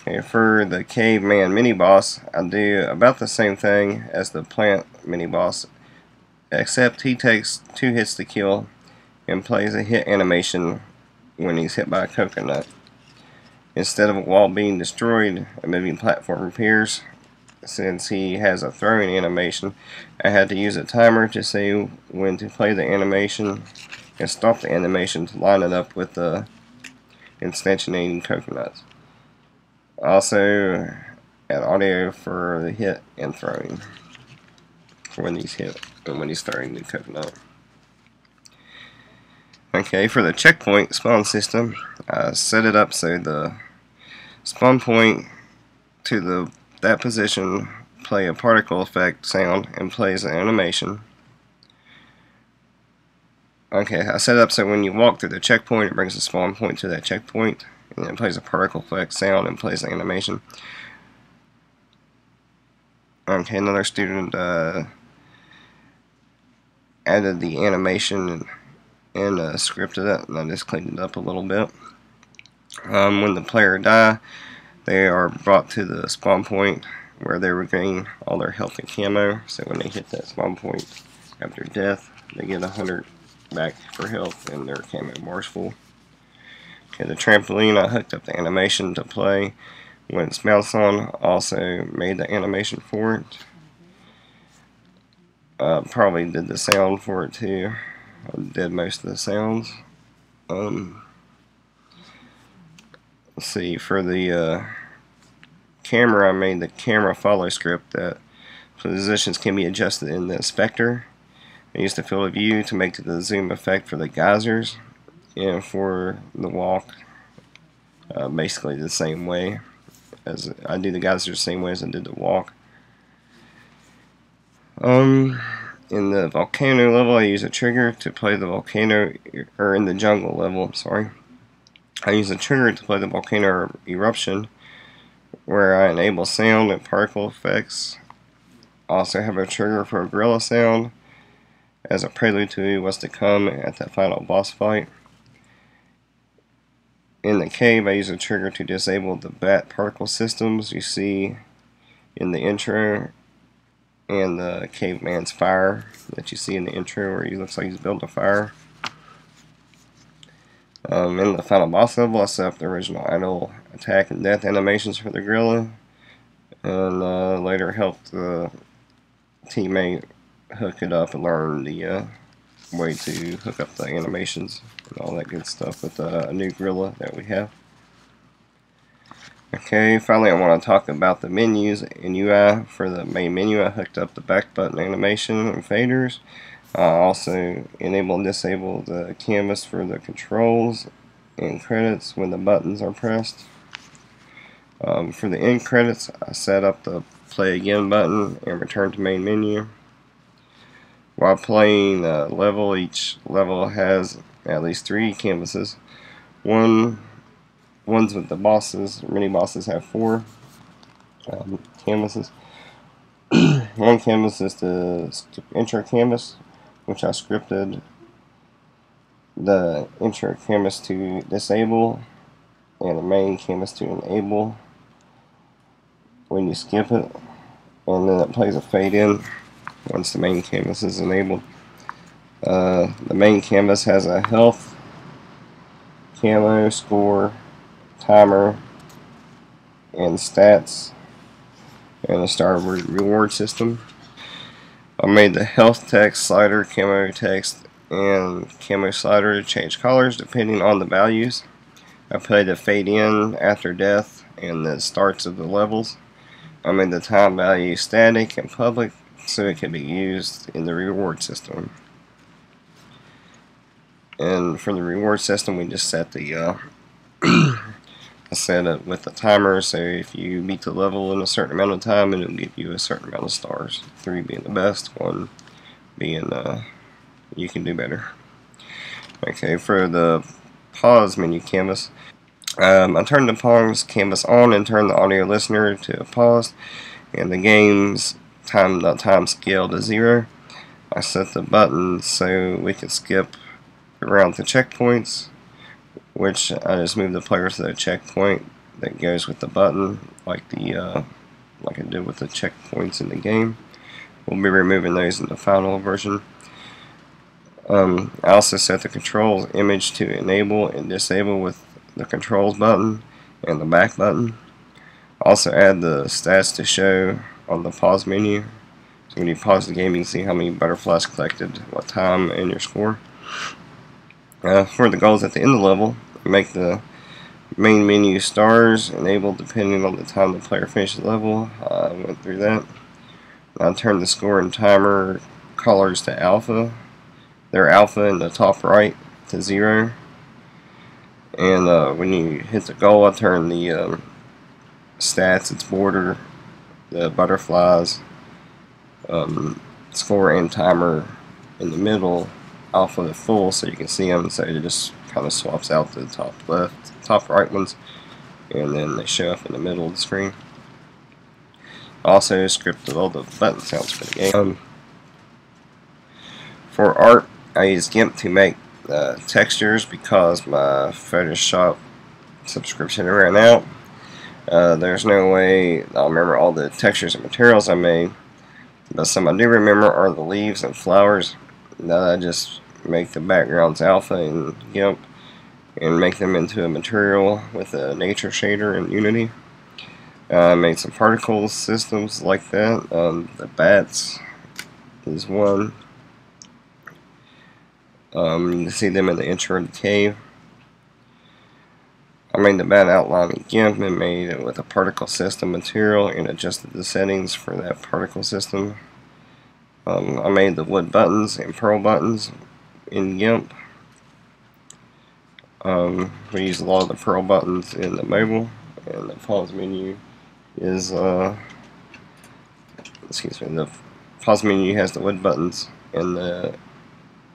Okay, for the caveman mini boss, I do about the same thing as the plant mini boss, except he takes 2 hits to kill and plays a hit animation when he's hit by a coconut. Instead of a wall being destroyed, a moving platform appears. Since he has a throwing animation, I had to use a timer to say when to play the animation and stop the animation to line it up with the instantiating coconuts. Also, add audio for the hit and throwing for when he's hit and when he's throwing the coconut. Okay, for the checkpoint spawn system, I set it up so the spawn point to that position play a particle effect sound and plays an animation. Okay, I set it up so when you walk through the checkpoint, it brings the spawn point to that checkpoint, and then it plays a particle effect sound and plays an animation. Okay, another student added the animation and scripted it, and I just cleaned it up a little bit. When the player die, they are brought to the spawn point where they regain all their health and camo. So when they hit that spawn point after death, they get 100 back for health and their camo bar's full. Okay, the trampoline, I hooked up the animation to play when it's bounced on. Also made the animation for it. Probably did the sound for it too. I did most of the sounds. Let's see, for the camera, I made the camera follow script that positions can be adjusted in the inspector. I used the field of view to make the zoom effect for the geysers, and for the walk, basically the same way as I do the geysers the same way as I did the walk. In the volcano level, I use a trigger to play the volcano, or in the jungle level, I'm sorry. I use a trigger to play the volcano eruption, where I enable sound and particle effects. I also have a trigger for a gorilla sound as a prelude to what's to come at the final boss fight. In the cave, I use a trigger to disable the bat particle systems you see in the intro, and the caveman's fire that you see in the intro where he looks like he's building a fire. In the final boss level, I set up the original idle attack and death animations for the gorilla, and later helped the teammate hook it up and learn the way to hook up the animations and all that good stuff with a new gorilla that we have. Okay, finally I want to talk about the menus in UI. For the main menu, I hooked up the back button animation and faders. I also enable and disable the canvas for the controls and credits when the buttons are pressed. For the end credits, I set up the play again button and return to main menu. While playing a level, each level has at least 3 canvases. Ones with the bosses, mini bosses have 4 canvases. One canvas is the intro canvas, which I scripted the intro canvas to disable and the main canvas to enable when you skip it, and then it plays a fade in once the main canvas is enabled. The main canvas has a health, camo, score, timer, and stats, and a star reward system. I made the health text slider, camo text, and camo slider to change colors depending on the values. I played the fade in after death and the starts of the levels. I made the time value static and public so it can be used in the reward system. And for the reward system, we just set the I set it with a timer, so if you beat the level in a certain amount of time, it'll give you a certain amount of stars. 3 being the best, 1 being you can do better. Okay, for the pause menu canvas, I turned the pause canvas on and turned the audio listener to pause, and the game's time scale to 0. I set the button so we could skip around the checkpoints, which I just moved the player to the checkpoint that goes with the button, like I did with the checkpoints in the game. We'll be removing those in the final version. I also set the controls image to enable and disable with the controls button and the back button. Also add the stats to show on the pause menu. So when you pause the game, you can see how many butterflies collected, what time, and your score. For the goals at the end of the level, make the main menu stars enabled depending on the time the player finishes the level. I went through that. Now turn the score and timer colors to alpha. They're alpha in the top right to 0. And when you hit the goal, I turn the stats, its border, the butterflies, score and timer in the middle, alpha to full, so you can see them. So it just kind of swaps out the top left, top right ones, and then they show up in the middle of the screen. I also scripted all the button sounds for the game. For art, I use GIMP to make textures because my Photoshop subscription ran out. There's no way I'll remember all the textures and materials I made, but some I do remember are the leaves and flowers. That I just make the backgrounds alpha in GIMP and make them into a material with a nature shader in Unity. I made some particle systems like that. The bats is one. You can see them in the intro of the cave. I made the bat outline in GIMP and made it with a particle system material and adjusted the settings for that particle system. I made the wood buttons and pearl buttons in GIMP. We use a lot of the pearl buttons in the mobile, and the pause menu is the pause menu has the wood buttons, and the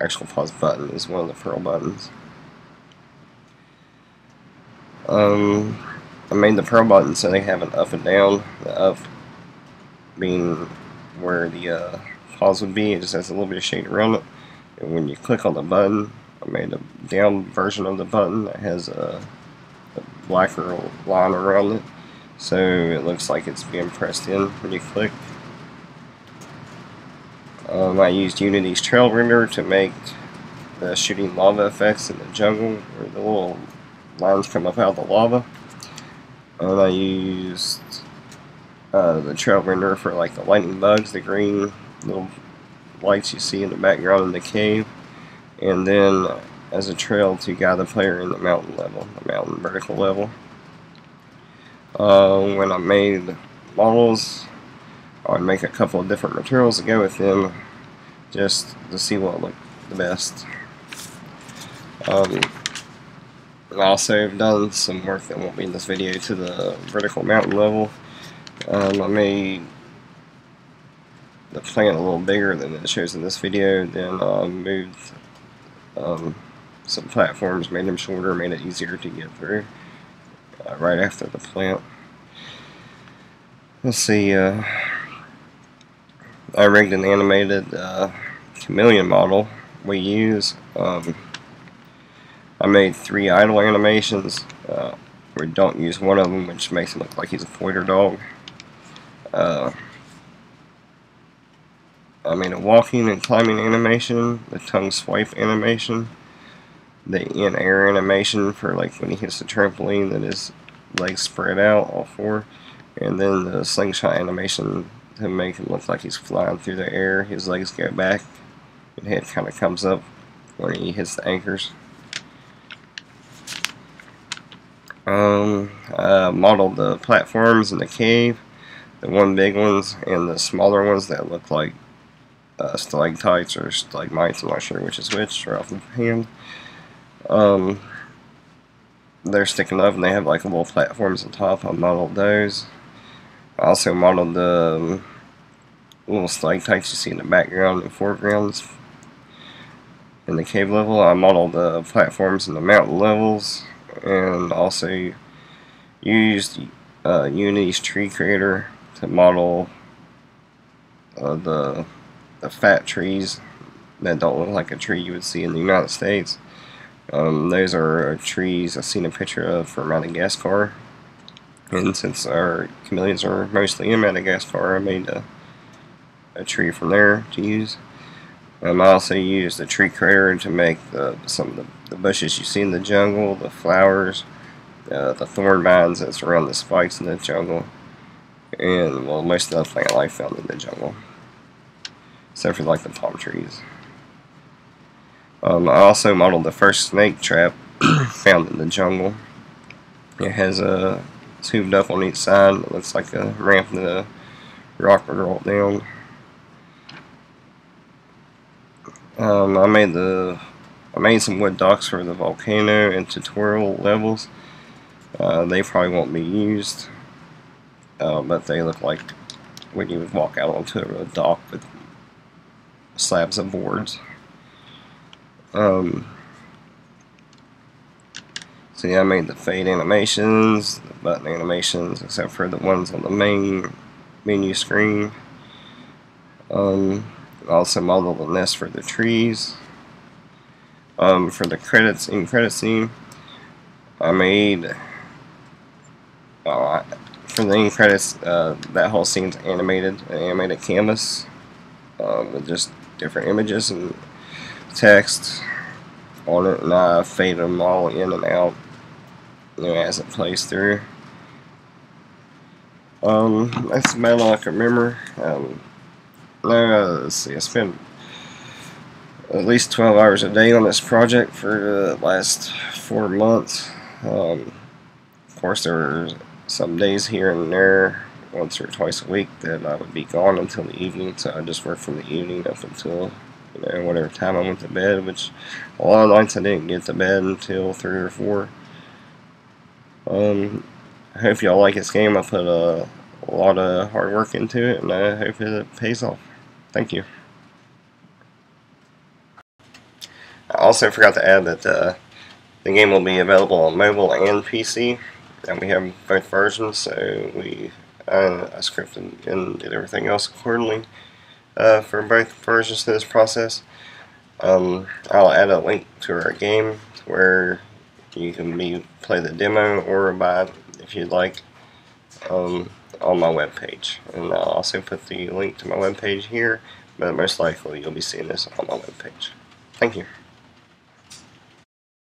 actual pause button is one of the pearl buttons. I made the pearl buttons so they have an up and down. The up being where the pause would be. It just has a little bit of shade around it. And when you click on the button, I made a down version of the button that has a blacker line around it, so it looks like it's being pressed in when you click. I used Unity's trail render to make the shooting lava effects in the jungle, where the little lines come up out of the lava. And I used the trail render for like the lightning bugs, the green little lights you see in the background in the cave, and then as a trail to guide the player in the mountain level, the mountain vertical level. When I made models, I would make a couple of different materials to go with them, just to see what looked the best. I also have done some work that won't be in this video to the vertical mountain level. I made the plant a little bigger than it shows in this video, then moved some platforms, made them shorter, made it easier to get through right after the plant. Let's see, I rigged an animated chameleon model we use. I made 3 idle animations. We don't use one of them, which makes him look like he's a pointer dog. I made a walking and climbing animation, the tongue swipe animation, the in-air animation for like when he hits the trampoline that his legs spread out, all 4, and then the slingshot animation to make him look like he's flying through the air. His legs go back and head kind of comes up when he hits the anchors. I modeled the platforms in the cave, the one big ones and the smaller ones that look like stalactites or stalagmites. I'm not sure which is which, or off the hand. They're sticking up and they have like little platforms on top. I modeled those. I also modeled the little stalactites you see in the background and foregrounds in the cave level. I modeled the platforms in the mountain levels, and also used Unity's tree creator to model the fat trees that don't look like a tree you would see in the United States. Those are trees I've seen a picture of for Madagascar. And since our chameleons are mostly in Madagascar, I made a tree from there to use. I also used the tree crater to make some of the bushes you see in the jungle, the flowers, the thorn vines that surround the spikes in the jungle, and well, most of the plant life found in the jungle, except for like the palm trees. I also modeled the first snake trap found in the jungle. It has a tubed up on each side. It looks like a ramp the rock would roll down. I made some wood docks for the volcano and tutorial levels. They probably won't be used, but they look like when you would walk out onto a dock with slabs of boards. So yeah, I made the fade animations, the button animations, except for the ones on the main menu screen. Also modeled the nest for the trees. For the credits in credit scene, I made for the end credits, that whole scene's animated, an animated canvas with just different images and text on it, and I fade them all in and out, as it plays through. That's about all I can remember. Let's see, I spent at least 12 hours a day on this project for the last 4 months. Of course, there were some days here and there, once or twice a week, that I would be gone until the evening, so I just worked from the evening up until whatever time I went to bed, which a lot of nights I didn't get to bed until 3 or 4. I hope y'all like this game. I put a lot of hard work into it, and I hope it pays off. Thank you. I also forgot to add that the game will be available on mobile and PC, and we have both versions, so I scripted and did everything else accordingly for both versions to this process. I'll add a link to our game where you can play the demo or buy it if you'd like on my webpage, and I'll also put the link to my webpage here, but most likely you'll be seeing this on my webpage. Thank you.